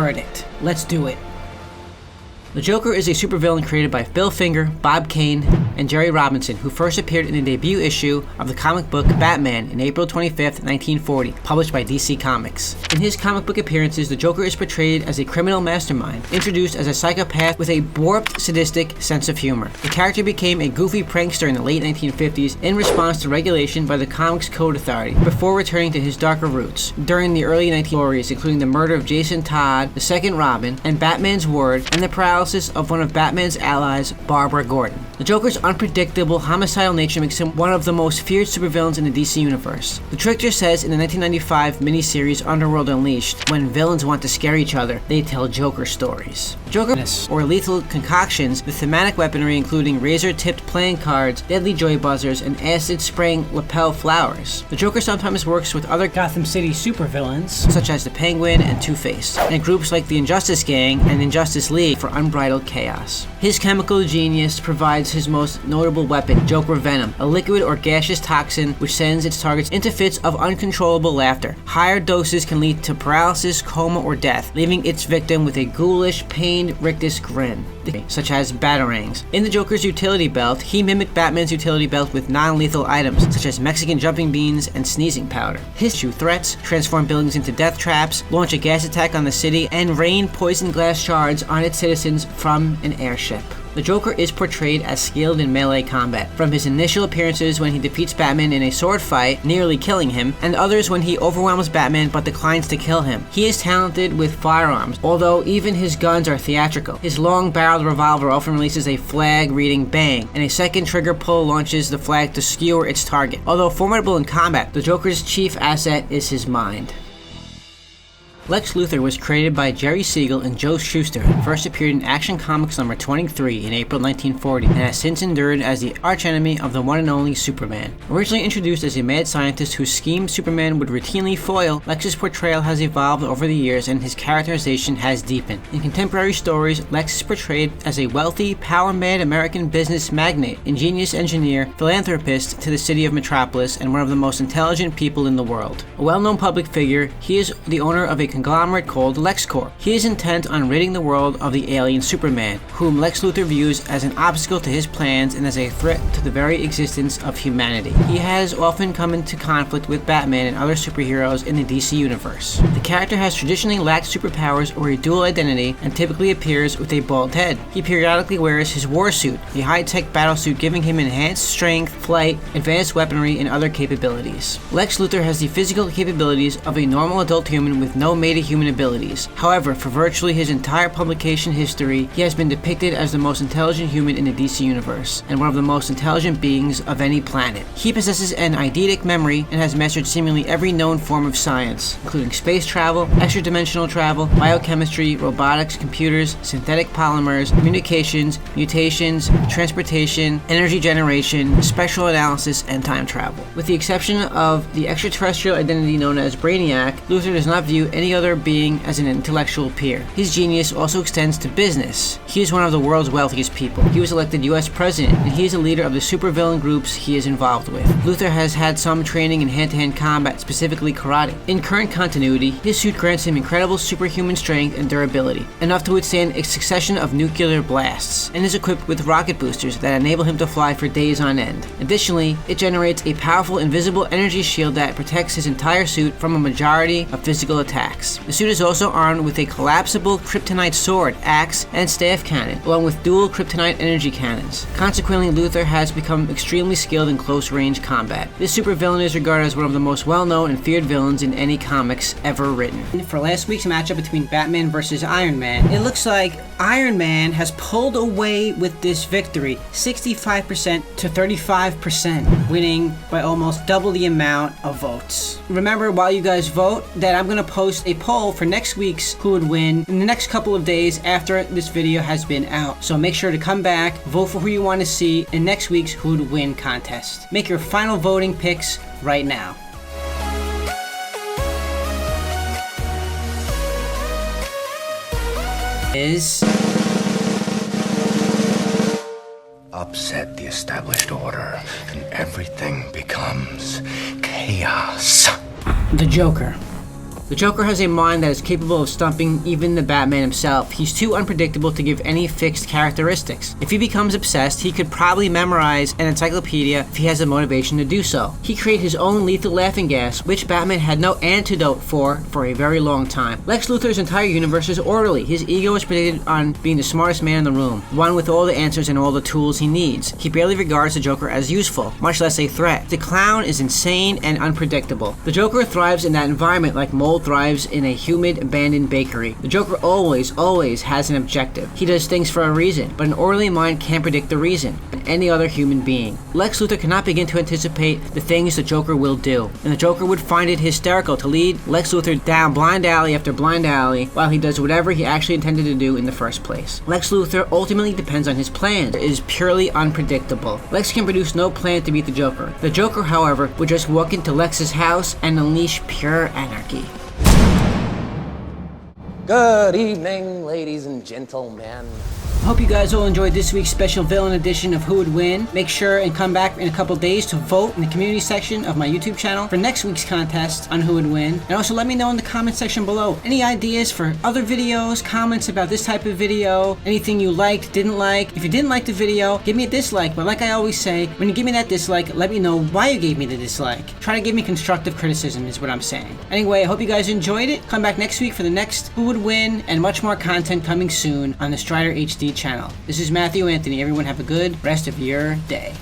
verdict. Let's do it. The Joker is a supervillain created by Bill Finger, Bob Kane, and Jerry Robinson, who first appeared in the debut issue of the comic book Batman in April 25th, 1940, published by DC Comics. In his comic book appearances, the Joker is portrayed as a criminal mastermind, introduced as a psychopath with a warped, sadistic sense of humor. The character became a goofy prankster in the late 1950s in response to regulation by the Comics Code Authority, before returning to his darker roots during the early 1940s, including the murder of Jason Todd, the second Robin, and Batman's ward, and the paralysis of one of Batman's allies, Barbara Gordon. The Joker's unpredictable, homicidal nature makes him one of the most feared supervillains in the DC universe. The Trickster says in the 1995 miniseries Underworld Unleashed, when villains want to scare each other, they tell Joker stories. Joker, or lethal concoctions with thematic weaponry including razor-tipped playing cards, deadly joy buzzers, and acid-spraying lapel flowers. The Joker sometimes works with other Gotham City supervillains, such as the Penguin and Two-Face, and groups like the Injustice Gang and Injustice League for unbridled chaos. His chemical genius provides his most notable weapon, Joker Venom, a liquid or gaseous toxin which sends its targets into fits of uncontrollable laughter. Higher doses can lead to paralysis, coma, or death, leaving its victim with a ghoulish, pained, rictus grin, such as batarangs. In the Joker's utility belt, he mimicked Batman's utility belt with non-lethal items, such as Mexican jumping beans and sneezing powder. His issue threats, transform buildings into death traps, launch a gas attack on the city, and rain poison glass shards on its citizens from an airship. The Joker is portrayed as skilled in melee combat, from his initial appearances when he defeats Batman in a sword fight, nearly killing him, and others when he overwhelms Batman but declines to kill him. He is talented with firearms, although even his guns are theatrical. His long-barreled revolver often releases a flag-reading bang, and a second trigger pull launches the flag to skewer its target. Although formidable in combat, the Joker's chief asset is his mind. Lex Luthor was created by Jerry Siegel and Joe Shuster, and first appeared in Action Comics number 23 in April 1940, and has since endured as the archenemy of the one and only Superman. Originally introduced as a mad scientist whose schemes Superman would routinely foil, Lex's portrayal has evolved over the years and his characterization has deepened. In contemporary stories, Lex is portrayed as a wealthy, power-mad American business magnate, ingenious engineer, philanthropist to the city of Metropolis, and one of the most intelligent people in the world. A well-known public figure, he is the owner of a conglomerate called LexCorp. He is intent on ridding the world of the alien Superman, whom Lex Luthor views as an obstacle to his plans and as a threat to the very existence of humanity. He has often come into conflict with Batman and other superheroes in the DC universe. The character has traditionally lacked superpowers or a dual identity and typically appears with a bald head. He periodically wears his war suit, a high-tech battlesuit giving him enhanced strength, flight, advanced weaponry, and other capabilities. Lex Luthor has the physical capabilities of a normal adult human with no meta-human abilities. However, for virtually his entire publication history, he has been depicted as the most intelligent human in the DC universe, and one of the most intelligent beings of any planet. He possesses an eidetic memory and has mastered seemingly every known form of science, including space travel, extra-dimensional travel, biochemistry, robotics, computers, synthetic polymers, communications, mutations, transportation, energy generation, spectral analysis, and time travel. With the exception of the extraterrestrial identity known as Brainiac, Luthor does not view any other being as an intellectual peer. His genius also extends to business. He is one of the world's wealthiest people. He was elected US president, and he is a leader of the supervillain groups he is involved with. Luthor has had some training in hand-to-hand combat, specifically karate. In current continuity, his suit grants him incredible superhuman strength and durability, enough to withstand a succession of nuclear blasts, and is equipped with rocket boosters that enable him to fly for days on end. Additionally, it generates a powerful invisible energy shield that protects his entire suit from a majority of physical attacks. The suit is also armed with a collapsible kryptonite sword, axe, and staff cannon, along with dual kryptonite energy cannons. Consequently, Luthor has become extremely skilled in close-range combat. This supervillain is regarded as one of the most well-known and feared villains in any comics ever written. For last week's matchup between Batman versus Iron Man, it looks like Iron Man has pulled away with this victory, 65% to 35%, winning by almost double the amount of votes. Remember, while you guys vote, that I'm going to post a poll for next week's Who Would Win in the next couple of days after this video has been out. So make sure to come back, vote for who you want to see in next week's Who Would Win contest. Make your final voting picks right now. Upset the established order, and everything becomes chaos. The Joker. The Joker has a mind that is capable of stumping even the Batman himself. He's too unpredictable to give any fixed characteristics. If he becomes obsessed, he could probably memorize an encyclopedia if he has the motivation to do so. He created his own lethal laughing gas, which Batman had no antidote for a very long time. Lex Luthor's entire universe is orderly. His ego is predicated on being the smartest man in the room, one with all the answers and all the tools he needs. He barely regards the Joker as useful, much less a threat. The clown is insane and unpredictable. The Joker thrives in that environment like mold thrives in a humid, abandoned bakery. The Joker always has an objective. He does things for a reason, but an orderly mind can't predict the reason than any other human being. Lex Luthor cannot begin to anticipate the things the Joker will do, and the Joker would find it hysterical to lead Lex Luthor down blind alley after blind alley while he does whatever he actually intended to do in the first place. Lex Luthor ultimately depends on his plans. It is purely unpredictable. Lex can produce no plan to beat the Joker. The Joker, however, would just walk into Lex's house and unleash pure anarchy. Good evening, ladies and gentlemen. Hope you guys all enjoyed this week's special villain edition of Who Would Win. Make sure and come back in a couple days to vote in the community section of my YouTube channel for next week's contest on Who Would Win. And also let me know in the comment section below any ideas for other videos, comments about this type of video, anything you liked, didn't like. If you didn't like the video, give me a dislike. But like I always say, when you give me that dislike, let me know why you gave me the dislike. Try to give me constructive criticism is what I'm saying. Anyway, I hope you guys enjoyed it. Come back next week for the next Who Would Win and much more content coming soon on the Stryder HD channel. This is Matthew Anthony. Everyone have a good rest of your day.